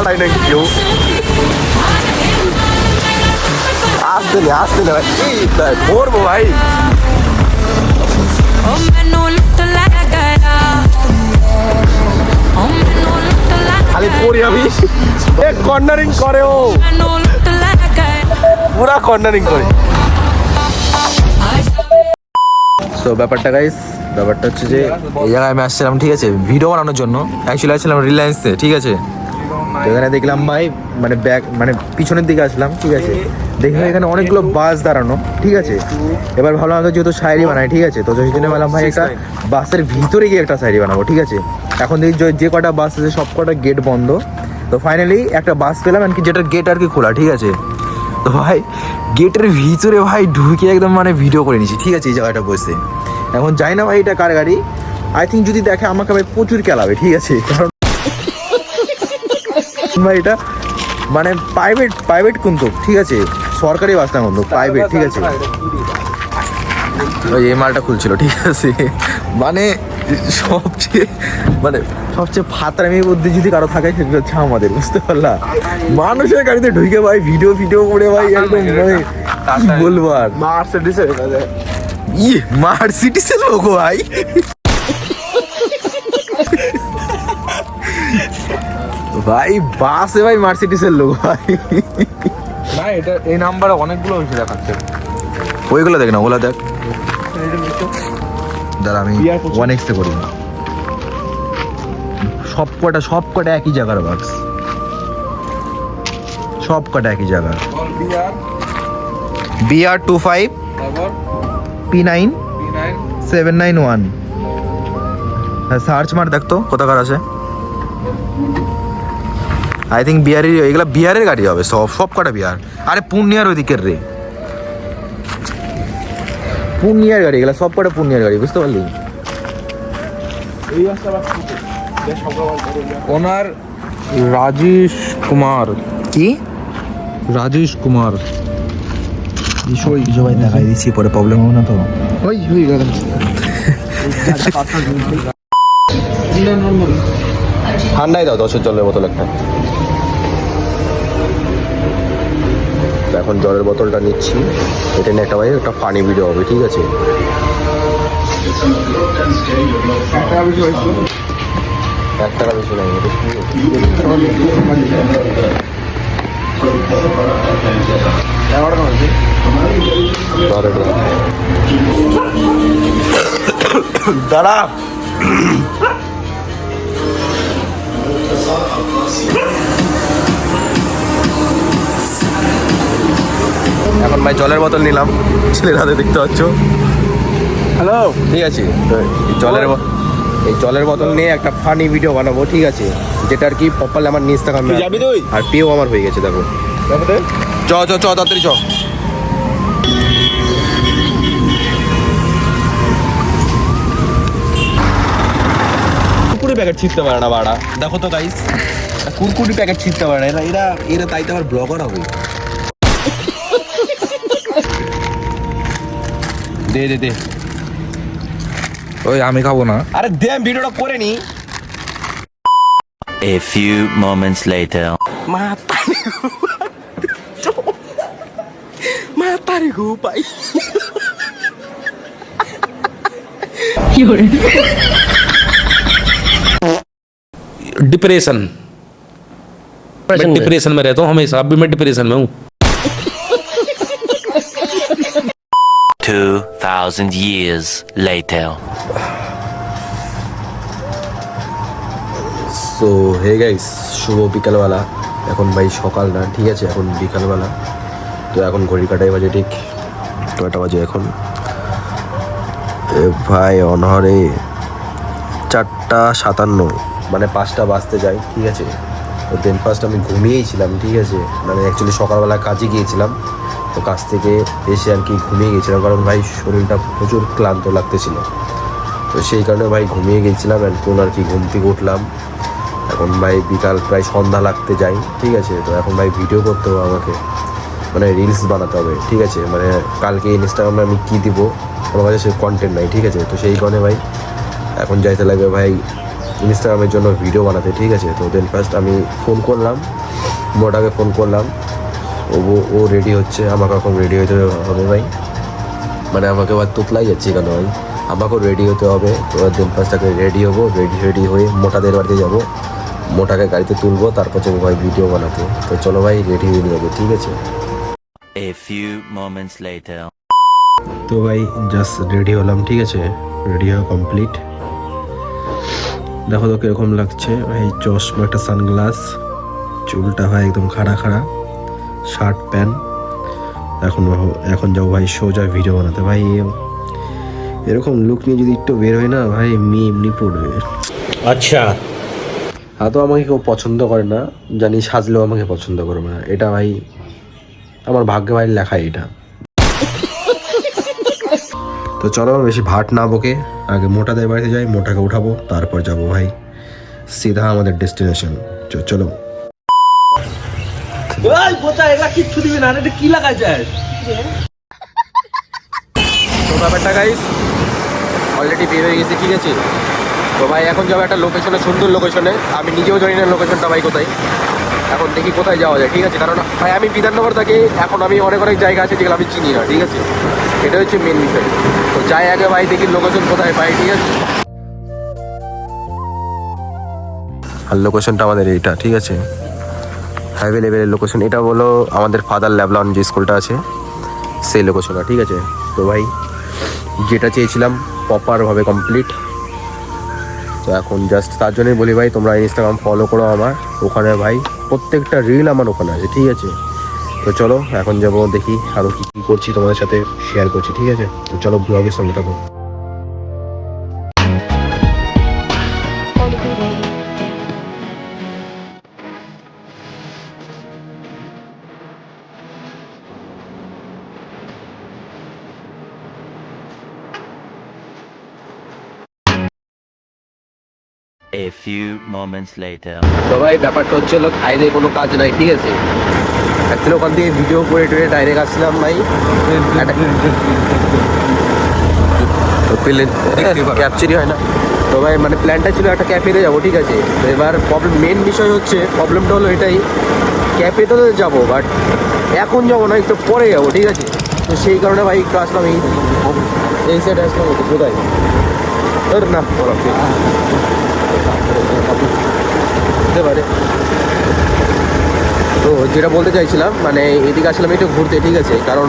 দাঁড়ায় নাকি কেউ। আসতে না ভাই, পড়বো ভাই। খালি পড়ি আমি, কর্নারিং করে ও, পুরা কর্নারিং করে। তো ব্যাপারটা গাইস, ব্যাপারটা হচ্ছে যে এই জায়গায় আমি আসছিলাম, ঠিক আছে, ভিডিও বানানোর জন্য। অ্যাকচুয়ালি আসছিলাম রিলায়েন্সে, ঠিক আছে। তো এখানে দেখলাম ভাই, মানে ব্যাক মানে পিছনের দিকে আসলাম, ঠিক আছে। দেখলাম এখানে অনেকগুলো বাস দাঁড়ানো, ঠিক আছে। এবার ভাবলাম আমাকে যেহেতু শায়রি বানাই, ঠিক আছে, তো সেই জন্য বললাম ভাই একটা বাসের ভিতরে গিয়ে একটা শায়রি বানাবো, ঠিক আছে। এখন দেখি যে কটা বাস আছে সব কটা গেট বন্ধ। তো ফাইনালি একটা বাস পেলাম, আর কি যেটার গেট আর কি খোলা, ঠিক আছে। তো ভাই গেটের ভিতরে ভাই ঢুকে একদম মানে ভিডিও করে নিয়েছি, ঠিক আছে, এই জায়গাটা বসে। এখন যাই না ভাই এটা কার গাড়ি, আই থিঙ্ক যদি দেখে আমাকে ভাই প্রচুর খেলাবে, ঠিক আছে, কারণ ভাই এটা মানে প্রাইভেট কিন্তু, ঠিক আছে, সরকারি বাস না কিন্তু প্রাইভেট, ঠিক আছে। ওই এই মালটা খুলছিল, ঠিক আছে, মানে সবচেয়ে ফাতরামির মধ্যে যদি কারো থাকে সেটা হচ্ছে আমাদের, বুঝতে পারলা। মানুষের গাড়িতে ঢুকে ভাই ভিডিও করে ভাই একদম মানে কি বলবো আর, মার্সিডিজের লোক ভাই। ভাই বাসে ভাই মার্সিডিজের লোক ভাই। না এটা এই নাম্বারে অনেকগুলো হয়েছে দেখাচ্ছে। ওইগুলো দেখ না, ওগুলো দেখ। দাঁড়া আমি 1x করি। সব কটা একই জায়গার বাস, সব কটা একই জায়গার। BR25 P9 791। হ্যাঁ সার্চ মার দেখ তো কোথাকার আছে। আই থিঙ্ক বিহারের, এগুলা বিহারের গাড়ি হবে সব কটা বিহার। আরে পূর্ণিয়ার ওই দিকের রে, পূর্ণিয়ার গাড়ি, এগুলা সব কটা পূর্ণিয়ার গাড়ি, বুঝতে পারলি। ওনার রাজেশ কুমার, কি রাজেশ কুমার ভাই দেখাই দিচ্ছি, পরে প্রবলেম হবে না তো। ঠান্ডায় দাও 10 জলের বোতল একটা। এখন জলের বোতলটা নিচ্ছি, এটা নিয়ে একটা ভাই একটা ফানি ভিডিও হবে, ঠিক আছে। এক টাকা বেশি নাই, দাঁড়া। এখন ভাই জলের বোতল নিলাম, ছেলের হাতে দেখতে পাচ্ছ। হ্যালো, ঠিক আছে। তো এই জলের বোতল নিয়ে একটা ফানি ভিডিও বানাবো, ঠিক আছে, যেটা আর কি প্রপারলি আমার ইনস্টাগ্রামে আর পেও আমার হয়ে গেছে। দেখো চ তাড়াতাড়ি চ। কুরকুরি প্যাকেট ছিঁড়তে পারে না বাড়া, দেখো তো গাইস, কুরকুরি প্যাকেট ছিঁড়তে পারে না এরা তাই তো আমার ব্লগার হবে। দে ওই আমি খাবো না। আরে দে, আমি ভিডিওটা করে নি। A few moments later. মাতারে গো ভাই। डिप्रेशन, मैं डिप्रेशन में रहता हूँ हमेशा, अभी मैं डिप्रेशन में हूँ। 2000 years later. So hey guys, শুভ বিকালবেলা। এখন ভাই সকাল না, ঠিক আছে, এখন বিকালবেলা। তো এখন ঘড়ি কাটাই বাজে ঠিক 9টা বাজে এখন। ভাই অনহরে 4:57, মানে 5টা বাজতে যায়, ঠিক আছে। তো দেন ফার্স্ট আমি ঘুমিয়েছিলাম, ঠিক আছে, মানে অ্যাকচুয়ালি সকালবেলা কাজে গিয়েছিলাম, তো কাজ থেকে এসে আর কি ঘুমিয়ে গেছিলাম, কারণ ভাই শরীরটা প্রচুর ক্লান্ত লাগতেছিল। তো সেই কারণে ভাই ঘুমিয়ে গেছিলাম। এখন আর কি ঘুম থেকে উঠলাম, এখন ভাই বিকাল প্রায় সন্ধ্যা লাগতে যাই, ঠিক আছে। তো এখন ভাই ভিডিও করতে হবে আমাকে, মানে রিলস বানাতে হবে, ঠিক আছে। মানে কালকে ইনস্টাগ্রামে আমি কী দিব, আমার কাছে সে কন্টেন্ট নাই, ঠিক আছে। তো সেই কারণে ভাই এখন যাইতে লাগবে ভাই ইনস্টাগ্রামের জন্য ভিডিও বানাতে, ঠিক আছে। তো দেন ফার্স্ট আমি ফোন করলাম, মোটাকে ফোন করলাম, ও রেডি হচ্ছে। আমাকে এখন রেডি হতে হবে ভাই, মানে আমাকে আবার তোতলাই যাচ্ছে কেন ভাই, আমাকেও রেডি হতে হবে। তো দেন ফার্স্ট আগে রেডি হবো, রেডি হয়ে মোটাদের বাড়িতে যাবো, মোটাকে গাড়িতে তুলবো, তারপর যাবো ভাই ভিডিও বানাতে। তো চলো ভাই রেডি হয়ে নিয়ে যাবো, ঠিক আছে। A few moments later. তো ভাই জাস্ট রেডি হলাম, ঠিক আছে, রেডি হওয়া কমপ্লিট। দেখো তো কীরকম লাগছে ভাই, চশমা, একটা সানগ্লাস, চুলটা ভাই একদম খাড়া খাড়া, শার্ট প্যান্ট। এখন যাবো ভাই সোজা ভিডিও বানাতে। ভাই এরকম লুক নিয়ে যদি একটু বের হয় না ভাই, এমনি পড়বে। अच्छा তো আমাকে কেউ পছন্দ করে না জানি, সাজলেও আমাকে পছন্দ করবে না, এটা ভাই আমার ভাগ্যে ভাই লেখাই এটা। তো চলো বেশি ভাট না বকে আগে মোটাদের বাড়িতে যাই, মোটাকে উঠাবো, তারপর যাবো ভাই সিধা আমাদের ডেস্টিনেশন। চলো তো ব্যাপারটা গাইস অলরেডি বের হয়ে গেছে, ঠিক আছে। তো ভাই এখন যাবো একটা লোকেশনে, সুন্দর লোকেশনে, আমি নিজেও জানি না লোকেশনটা ভাই কোথায়। এখন দেখি কোথায় যাওয়া যায়, ঠিক আছে। কারণ ভাই আমি বিধাননগর থাকি, এখন আমি অনেক জায়গা আছে যেগুলো আমি চিনি না, ঠিক আছে। এটা হচ্ছে মেন বিষয়। তো যাই আগে ভাই দেখি লোকেশন কোথায় পাই, ঠিক আছে। আর লোকেশনটা আমাদের এইটা, ঠিক আছে, হাইওয়ে লেভেলের লোকেশন। এটা বলো আমাদের ফাদার ল্যাবলন যে স্কুলটা আছে সেই লোকেশনটা, ঠিক আছে। তো ভাই যেটা চেয়েছিলাম প্রপারভাবে কমপ্লিট। তো এখন জাস্ট তার জন্যই বলি ভাই তোমরা ইনস্টাগ্রাম ফলো করো আমার, ওখানে ভাই প্রত্যেকটা রিল আমার ওখানে আছে, ঠিক আছে। তো চলো এখন যাবো, দেখি আরও কী কী করছি তোমাদের সাথে শেয়ার করছি, ঠিক আছে। তো চলো ব্লগের সঙ্গে থাকো। A few moments later. তো ভাই ব্যাপারটা হচ্ছে হলো খাইলে কোনো কাজ নাই, ঠিক আছে। অ্যাকচুয়ালি ওখান থেকে ভিডিও করে টোরে ডাইরেক্ট আসছিলাম ভাই, ক্যাপচারই হয় না। তো ভাই মানে প্ল্যানটা ছিল একটা ক্যাফেতে যাবো, ঠিক আছে। তো এবার মেন বিষয় হচ্ছে, প্রবলেমটা হলো এটাই, ক্যাফেতে তো যাবো বাট এখন যাবো না, একটু পরে যাবো, ঠিক আছে। তো সেই কারণে ভাই একটু আসলাম এই সাইডে আসলাম, কোথায় না হতে পারে। তো যেটা বলতে চাইছিলাম মানে এদিকে আসলাম একটু ঘুরতে, ঠিক আছে। কারণ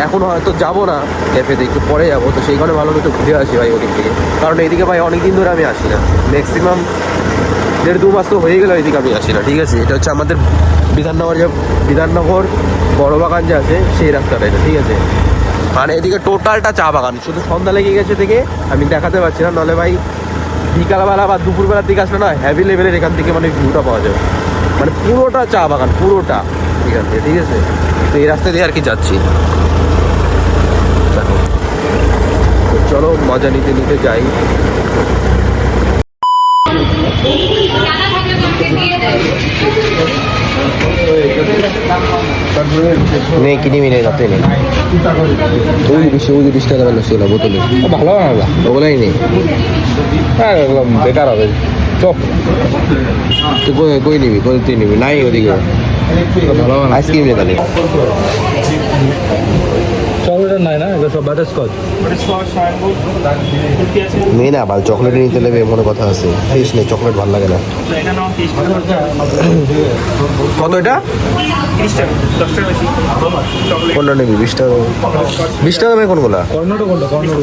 এখন হয়তো যাবো না ক্যাফেতে, একটু পরে যাবো। তো সেই কারণে ভালো একটু ঘুরে আসি ভাই ওদিক থেকে। কারণ এইদিকে ভাই অনেক দিন ধরে আমি আসি না, ম্যাক্সিমাম 1.5-2 মাস তো হয়ে গেল এইদিকে আমি আসি না, ঠিক আছে। এটা হচ্ছে আমাদের বিধাননগর বড় বাগান যে আছে সেই রাস্তাটা এটা, ঠিক আছে। মানে এদিকে টোটালটা চা বাগান, শুধু সন্ধ্যা লেগে গেছে থেকে আমি দেখাতে পারছি না, নাহলে ভাই বিকালবেলা বা দুপুরবেলার দিকে আসলে না হ্যাভি লেভেলের এখান থেকে মানে ভিউটা পাওয়া যাবে, মানে পুরোটা চা বাগান, পুরোটা এখান থেকে, ঠিক আছে। তো এই রাস্তা দিয়ে আর কি যাচ্ছি, দেখো। তো চলো মজা নিতে নিতে যাই। নেই কিনিবি নেই, রাতে নেই, ওই 20 টাকা বেলা ছিল বোতলে, ভালো বানালা ওগুলাই নেই। হ্যাঁ এগুলো বেকার হবে। চপ তুই কই নিবি, কই তুই নিবি? নাই ওদিকে ভালো বানালা। আইসক্রিম নে তাহলে। চকলেট নাই না, এগুলো সব বাটারস্কচ। নেই না ভাই, চকলেট নিতে নেবে মনে কথা আছে, ফিস নেই, চকলেট ভালো লাগে না। কত এটা? 30 টাকা। কোনটা নিবি? 20 টাকা। 20 টাকা দামে কোনগুলা? কর্নাটো কোনটা? কর্নাটো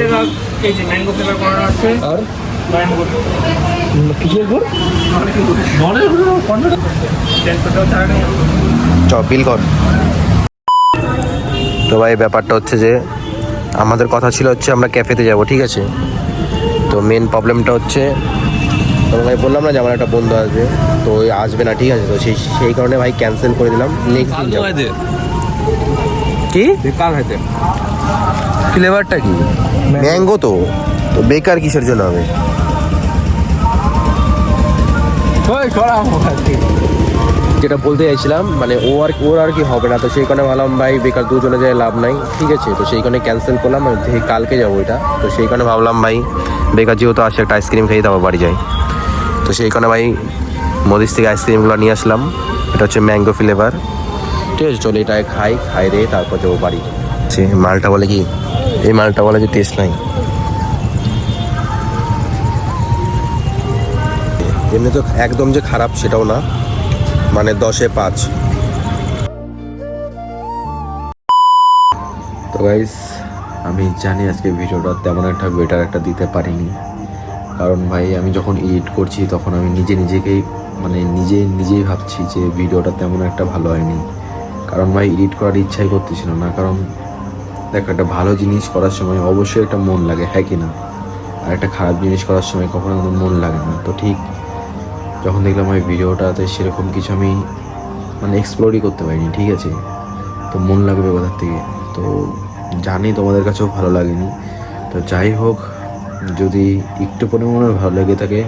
এই যে ম্যাঙ্গো ফ্লেভার কর্নার আছে। আর কিসের গুড়? নলের গুড়। কর্নাটো 100 টাকা। চ বিল কর। তো ভাই ব্যাপারটা হচ্ছে যে আমাদের কথা ছিল হচ্ছে আমরা ক্যাফেতে যাব, ঠিক আছে। তো মেন প্রবলেমটা হচ্ছে তোমাকে বললাম না যে আমার একটা বন্ধু আসবে, তো ওই আসবে না, ঠিক আছে। তো সেই কারণে ভাই ক্যান্সেল করে দিলাম, নেক্সট দিন যাবো। কি বেকার হইতে ফ্লেভারটা কি? ম্যাঙ্গো। তো বেকার কিসের জন্য হবে? ওই ছড়া যেটা বলতে চাইছিলাম মানে ওর আর কি হবে না, তো সেই কারণে ভাবলাম ভাই বেকার দুজনে যায় লাভ নাই, ঠিক আছে। তো সেই কারণে ক্যান্সেল করলাম, কালকে যাবো এটা। তো সেই কারণে ভাবলাম ভাই বেকার যেহেতু আসে একটা আইসক্রিম খেয়ে তারপর বাড়ি যাই। তো সেই কারণে ভাই মোদিস থেকে আইসক্রিমগুলো নিয়ে আসলাম। এটা হচ্ছে ম্যাঙ্গো ফ্লেভার। ঠিক আছে, চলো এটাই খাই রে তারপর যাবো বাড়ি। সে মালটা বলে কি, এই মালটা বলে যে টেস্ট নাই। এমনি তো একদম যে খারাপ সেটাও না, মানে 10-এ 5। তো গাইস আমি জানি আজকে ভিডিওটা তেমন একটা বেটার একটা দিতে পারিনি, কারণ ভাই আমি যখন এডিট করছি তখন আমি নিজেকেই মানে নিজেই ভাবছি যে ভিডিওটা তেমন একটা ভালো হয়নি। কারণ ভাই এডিট করার ইচ্ছাই করতেছিল না। কারণ দেখো, একটা ভালো জিনিস করার সময় অবশ্যই একটা মন লাগে, হ্যাঁ কি না? আর একটা খারাপ জিনিস করার সময় কখনো কোনো মন লাগে না। তো ঠিক যখন দেখলাম ওই ভিডিওটাতে সেরকম কিছু আমি মানে এক্সপ্লোরই করতে পারিনি, ঠিক আছে, তো মন লাগবে কোথার থেকে। তো জানি তোমাদের কাছেও ভালো লাগেনি। তো যাই হোক, যদি একটু পরিমাণে ভালো লেগে থাকে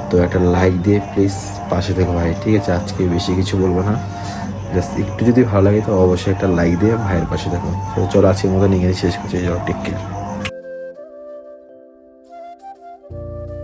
তো একটা লাইক দিয়ে প্লিজ পাশে থেকো ভাই, ঠিক আছে? আজকে বেশি কিছু বলবো না, জাস্ট একটু যদি ভালো লাগে তো অবশ্যই একটা লাইক দিয়ে ভাইয়ের পাশে থাকো। তো চলো আজকের মতো নিয়ে শেষ করছি। Take care.